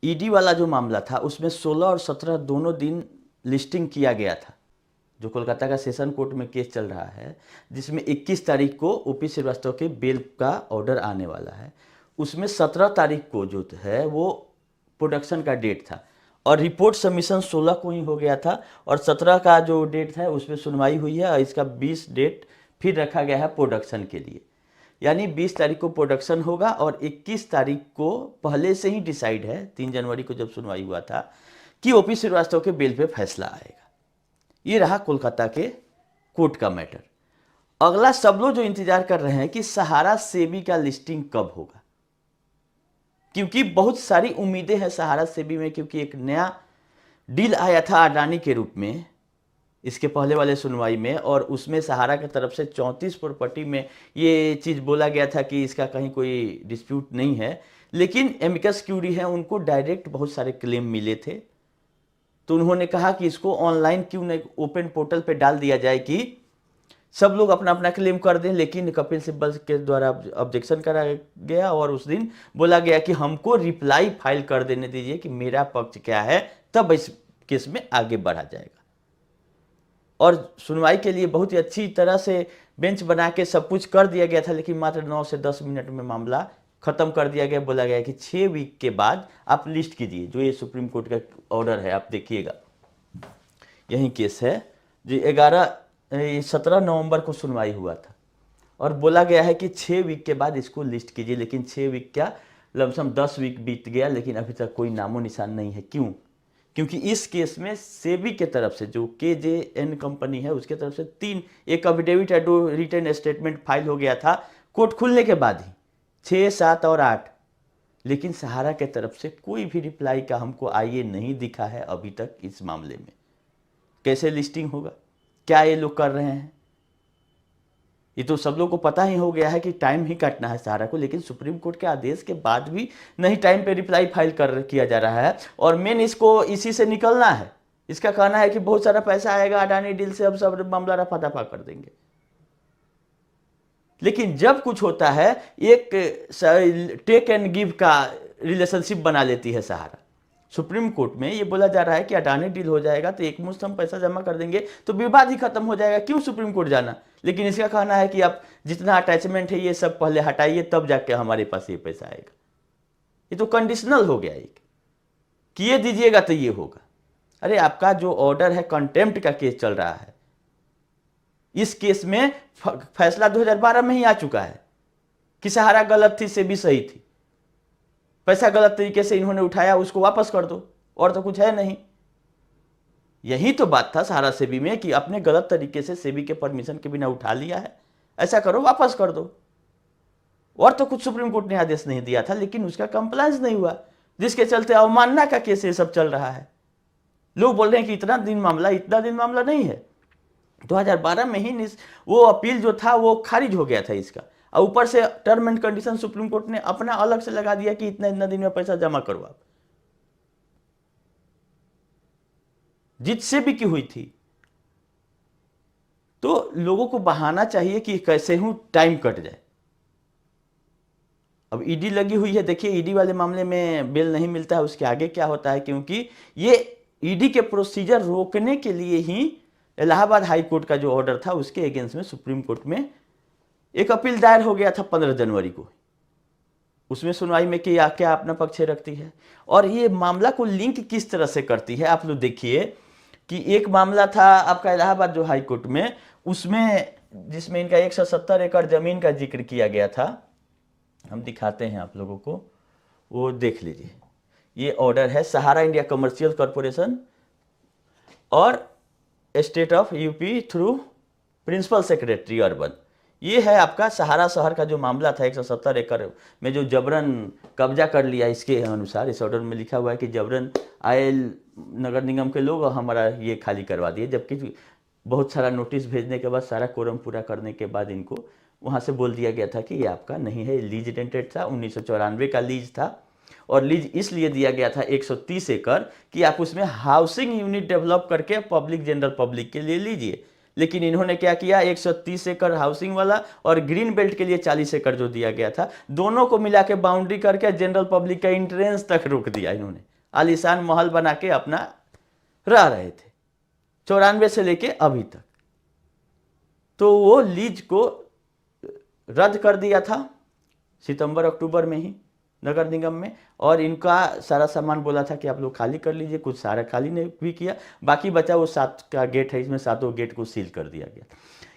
ED वाला जो मामला था उसमें 16 और 17 दोनों दिन लिस्टिंग किया गया था, जो कोलकाता का सेशन कोर्ट में केस चल रहा है, जिसमें 21 तारीख को ओपी श्रीवास्तव के बेल का ऑर्डर आने वाला है। उसमें 17 तारीख को जो है वो प्रोडक्शन का डेट था और रिपोर्ट सबमिशन 16 को ही हो गया था और 17 का जो डेट है उसमें सुनवाई हुई है और इसका 20 डेट फिर रखा गया है प्रोडक्शन के लिए। यानी 20 तारीख को प्रोडक्शन होगा और 21 तारीख को पहले से ही डिसाइड है, 3 जनवरी को जब सुनवाई हुआ था, कि ओपी श्रीवास्तव के बेल पे फैसला आएगा। ये रहा कोलकाता के कोर्ट का मैटर। अगला सब लोग जो इंतजार कर रहे हैं कि सहारा सेबी का लिस्टिंग कब होगा, क्योंकि बहुत सारी उम्मीदें हैं सहारा सेबी में, क्योंकि एक नया डील आया था अडानी के रूप में इसके पहले वाले सुनवाई में, और उसमें सहारा की तरफ से 34 प्रॉपर्टी में ये चीज़ बोला गया था कि इसका कहीं कोई डिस्प्यूट नहीं है, लेकिन एमिकस क्यूरी हैं उनको डायरेक्ट बहुत सारे क्लेम मिले थे, तो उन्होंने कहा कि इसको ऑनलाइन क्यों नहीं ओपन पोर्टल पे डाल दिया जाए कि सब लोग अपना अपना क्लेम कर दें। लेकिन कपिल सिब्बल के द्वारा ऑब्जेक्शन करा गया और उस दिन बोला गया कि हमको रिप्लाई फाइल कर देने दीजिए कि मेरा पक्ष क्या है, तब इस केस में आगे बढ़ा जाएगा। और सुनवाई के लिए बहुत ही अच्छी तरह से बेंच बना के सब कुछ कर दिया गया था, लेकिन मात्र 9 से 10 मिनट में मामला खत्म कर दिया गया। बोला गया कि 6 वीक के बाद आप लिस्ट कीजिए, जो ये सुप्रीम कोर्ट का ऑर्डर है, आप देखिएगा यही केस है जी। 17 नवंबर को सुनवाई हुआ था और बोला गया है कि 6 वीक के बाद इसको लिस्ट कीजिए, लेकिन 6 वीक क्या, लमसम 10 वीक बीत गया, लेकिन अभी तक कोई नामो निशान नहीं है। क्यों? क्योंकि इस केस में सेबी के तरफ से जो KJN कंपनी है उसके तरफ से एक एफिडेविट रिटन स्टेटमेंट फाइल हो गया था कोर्ट खुलने के बाद ही, 6, 7 और 8, लेकिन सहारा के तरफ से कोई भी रिप्लाई का हमको आईए नहीं दिखा है अभी तक इस मामले में। कैसे लिस्टिंग होगा, क्या ये लोग कर रहे हैं, ये तो सब लोग को पता ही हो गया है कि टाइम ही काटना है सहारा को, लेकिन सुप्रीम कोर्ट के आदेश के बाद भी नहीं टाइम पे रिप्लाई फाइल किया जा रहा है। और मेन इसको इसी से निकलना है। इसका कहना है कि बहुत सारा पैसा आएगा अडानी डील से, अब सब मामला रफा दफा कर देंगे। लेकिन जब कुछ होता है, एक टेक एंड गिव का रिलेशनशिप बना लेती है सहारा। सुप्रीम कोर्ट में ये बोला जा रहा है कि अडानी डील हो जाएगा तो एक मुश्त हम पैसा जमा कर देंगे तो विवाद ही खत्म हो जाएगा, क्यों सुप्रीम कोर्ट जाना। लेकिन इसका कहना है कि आप जितना अटैचमेंट है ये सब पहले हटाइए, तब जाके हमारे पास ये पैसा आएगा। ये तो कंडीशनल हो गया, एक कि ये दीजिएगा तो ये होगा। अरे आपका जो ऑर्डर है, कंटेम्प्ट का केस चल रहा है, इस केस में फैसला 2012 में ही आ चुका है कि सहारा गलत थी, सेबी सही थी, पैसा गलत तरीके से इन्होंने उठाया, उसको वापस कर दो, और तो कुछ है नहीं। यही तो बात था सहारा सेबी में कि अपने गलत तरीके से सेबी के परमिशन के बिना उठा लिया है, ऐसा करो, वापस कर दो। और तो कुछ सुप्रीम कोर्ट ने आदेश नहीं दिया था, लेकिन उसका कंप्लायंस नहीं हुआ, जिसके चलते अवमानना का केस ये सब चल रहा है। लोग बोल रहे हैं कि इतना दिन मामला नहीं है। 2012 में ही वो अपील जो था वो खारिज हो गया था इसका, और ऊपर से term and condition supreme court ने अपना अलग से लगा दिया कि इतना दिन में पैसा जमा करो आप। जीत से भी की हुई थी, तो लोगों को बहाना चाहिए कि कैसे हूं टाइम कट जाए। अब ईडी लगी हुई है, देखिए ईडी वाले मामले में बेल नहीं मिलता है, उसके आगे क्या होता है, क्योंकि ये ईडी के प्रोसीजर रोकने के लिए ही इलाहाबाद हाई कोर्ट का जो ऑर्डर था उसके अगेंस्ट में सुप्रीम कोर्ट में एक अपील दायर हो गया था 15 जनवरी को। उसमें सुनवाई में क्या क्या अपना पक्ष रखती है और ये मामला को लिंक किस तरह से करती है। आप लोग देखिए कि एक मामला था आपका इलाहाबाद जो हाई कोर्ट में, उसमें जिसमें इनका 170 एकड़ जमीन का जिक्र किया गया था। हम दिखाते हैं आप लोगों को, वो देख लीजिए। ये ऑर्डर है सहारा इंडिया कमर्शियल कॉरपोरेशन और state of UP through principal secretary urban. ये है आपका सहारा शहर का जो मामला था, 170 एकड़ में जो जबरन कब्जा कर लिया। इसके अनुसार इस ऑर्डर में लिखा हुआ है कि जबरन आए नगर निगम के लोग हमारा ये खाली करवा दिए, जबकि बहुत सारा नोटिस भेजने के बाद, सारा कोरम पूरा करने के बाद इनको वहाँ से बोल दिया गया था कि ये आपका नहीं है। लीज रेंटेड था, 1994 का लीज था, और लीज इसलिए दिया गया था 130 एकड़ कि आप उसमें हाउसिंग यूनिट डेवलप करके पब्लिक, जनरल पब्लिक के लिए लीजिए। लेकिन इन्होंने क्या किया, 130 एकड़ हाउसिंग वाला और ग्रीन बेल्ट के लिए 40 एकड़ जो दिया गया था, दोनों को मिला के बाउंड्री करके जनरल पब्लिक का एंट्रेंस तक रोक दिया इन्होंने। आलीशान महल बना के अपना रह रहे थे 94 से लेके अभी तक। तो वो लीज को रद्द कर दिया था सितंबर अक्टूबर में ही नगर निगम में, और इनका सारा सामान बोला था कि आप लोग खाली कर लीजिए, कुछ सारा खाली नहीं भी किया, बाकी बचा वो 7 का गेट है, इसमें 7 गेट को सील कर दिया गया।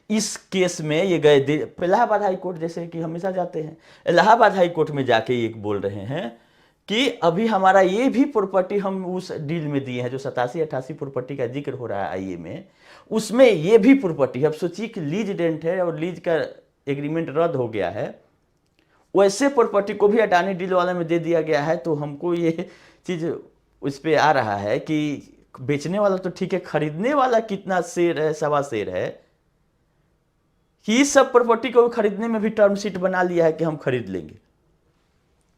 इस केस में ये गए इलाहाबाद हाई कोर्ट, जैसे कि हमेशा जाते हैं, इलाहाबाद हाई कोर्ट में जाके ये बोल रहे हैं कि अभी हमारा ये भी प्रॉपर्टी हम उस डील में दिए हैं, जो 87-88 प्रॉपर्टी का जिक्र हो रहा है आईए में, उसमें ये भी प्रॉपर्टी। अब सोचिए कि लीज डेंट है और लीज का एग्रीमेंट रद्द हो गया है, वैसे प्रॉपर्टी को भी अडानी डील वाले में दे दिया गया है। तो हमको ये चीज़ उस पर आ रहा है कि बेचने वाला तो ठीक है, खरीदने वाला कितना शेर है, 1.25 शेर है, कि इस सब प्रॉपर्टी को खरीदने में भी टर्म शीट बना लिया है कि हम खरीद लेंगे,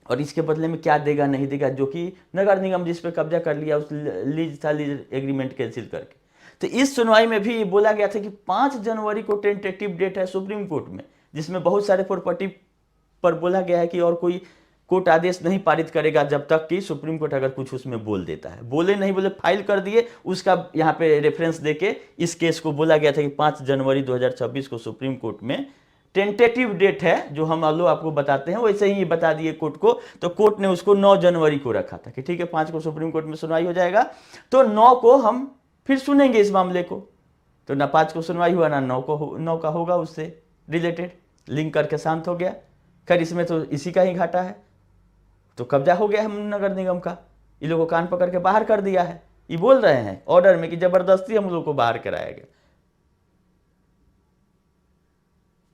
और इसके बदले में क्या देगा नहीं देगा, जो कि नगर निगम जिस पे कब्जा कर लिया उस लीज था, लीज एग्रीमेंट कैंसिल करके। तो इस सुनवाई में भी बोला गया था कि 5 जनवरी को टेंटेटिव डेट है सुप्रीम कोर्ट में, जिसमें बहुत सारे प्रॉपर्टी पर बोला गया है कि और कोई कोर्ट आदेश नहीं पारित करेगा जब तक कि सुप्रीम कोर्ट अगर कुछ उसमें बोल देता है। बोले नहीं बोले, फाइल कर दिए, उसका यहाँ पे रेफरेंस देके इस केस को बोला गया था कि 5 जनवरी 2026 को सुप्रीम कोर्ट में टेंटेटिव डेट है, जो हम लोग आपको बताते हैं वैसे ही बता दिए कोर्ट को। तो कोर्ट ने उसको 9 जनवरी को रखा था कि ठीक है 5 को सुप्रीम कोर्ट में सुनवाई हो जाएगा, तो 9 को हम फिर सुनेंगे इस मामले को। तो ना 5 को सुनवाई हुआ, ना 9 का होगा, उससे रिलेटेड लिंक करके शांत हो गया। खैर इसमें तो इसी का ही घाटा है, तो कब्जा हो गया हम नगर निगम का, ये लोगों को कान पकड़ के बाहर कर दिया है। ये बोल रहे हैं ऑर्डर में कि जबरदस्ती हम लोग को बाहर कराया गया।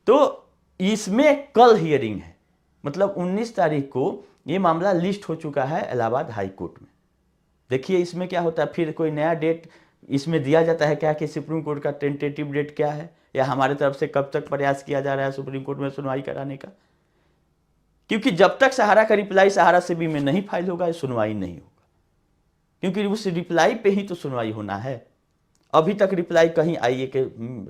तो इसमें कल हियरिंग है, मतलब 19 तारीख को ये मामला लिस्ट हो चुका है इलाहाबाद हाई कोर्ट में। देखिए इसमें क्या होता है, फिर कोई नया डेट इसमें दिया जाता है क्या, कि सुप्रीम कोर्ट का टेंटेटिव डेट क्या है, या हमारे तरफ से कब तक प्रयास किया जा रहा है सुप्रीम कोर्ट में सुनवाई कराने का। क्योंकि जब तक सहारा का रिप्लाई सहारा से भी में नहीं फाइल होगा, सुनवाई नहीं होगा, क्योंकि उस रिप्लाई पे ही तो सुनवाई होना है। अभी तक रिप्लाई कहीं आईए के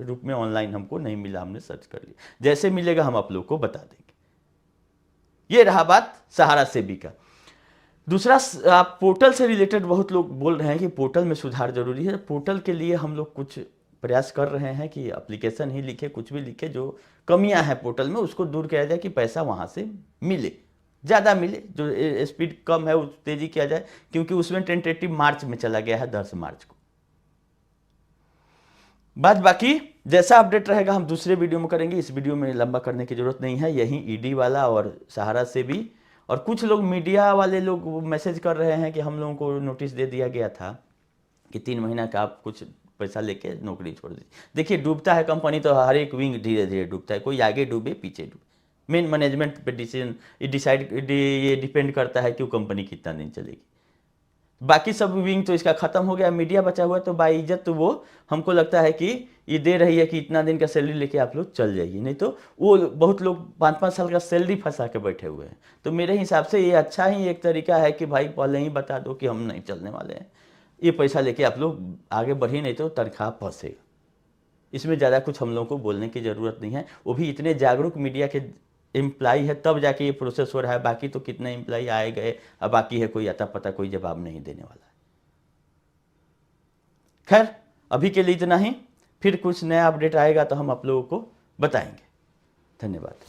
रूप में ऑनलाइन हमको नहीं मिला, हमने सर्च कर लिया, जैसे मिलेगा हम आप लोग को बता देंगे। ये रहा बात सहारा सेबी का। दूसरा, पोर्टल से रिलेटेड बहुत लोग बोल रहे हैं कि पोर्टल में सुधार जरूरी है। पोर्टल के लिए हम लोग कुछ प्रयास कर रहे हैं कि एप्लीकेशन ही लिखे, कुछ भी लिखे, जो कमियां हैं पोर्टल में उसको दूर किया जाए, कि पैसा वहां से मिले, ज़्यादा मिले, जो स्पीड कम है उस तेजी किया जाए, क्योंकि उसमें टेंटेटिव मार्च में चला गया है 10 मार्च को। बाकी जैसा अपडेट रहेगा हम दूसरे वीडियो में करेंगे, इस वीडियो में लंबा करने की जरूरत नहीं है। यही ईडी वाला और सहारा से भी, और कुछ लोग मीडिया वाले लोग मैसेज कर रहे हैं कि हम लोगों को नोटिस दे दिया गया था कि 3 महीना का आप कुछ पैसा लेके नौकरी छोड़ दीजिए। देखिए डूबता है कंपनी तो हर एक विंग धीरे धीरे डूबता है, कोई आगे डूबे पीछे डूबे, मेन मैनेजमेंट पे डिसीजन ये डिपेंड करता है कि वो कंपनी कितना दिन चलेगी। बाकी सब विंग तो इसका खत्म हो गया, मीडिया बचा हुआ है, तो बाई इज्जत तो वो हमको लगता है कि ये दे रही है कि इतना दिन का सैलरी लेके आप लोग चल जाइए, नहीं तो वो बहुत लोग 5-5 साल का सैलरी फंसा के बैठे हुए हैं। तो मेरे हिसाब से ये अच्छा ही एक तरीका है कि भाई पहले ही बता दो कि हम नहीं चलने वाले हैं, ये पैसा लेके आप लोग आगे बढ़िए, नहीं तो तनख्वाह फंसेगा। इसमें ज़्यादा कुछ हम लोगों को बोलने की ज़रूरत नहीं है, वो भी इतने जागरूक मीडिया के एम्प्लाई है तब जाके ये प्रोसेस हो रहा है। बाकी तो कितने एम्प्लाई आए गए, अब बाकी है कोई आता पता कोई जवाब नहीं देने वाला है। खैर अभी के लिए इतना ही, फिर कुछ नया अपडेट आएगा तो हम आप लोगों को बताएंगे। धन्यवाद।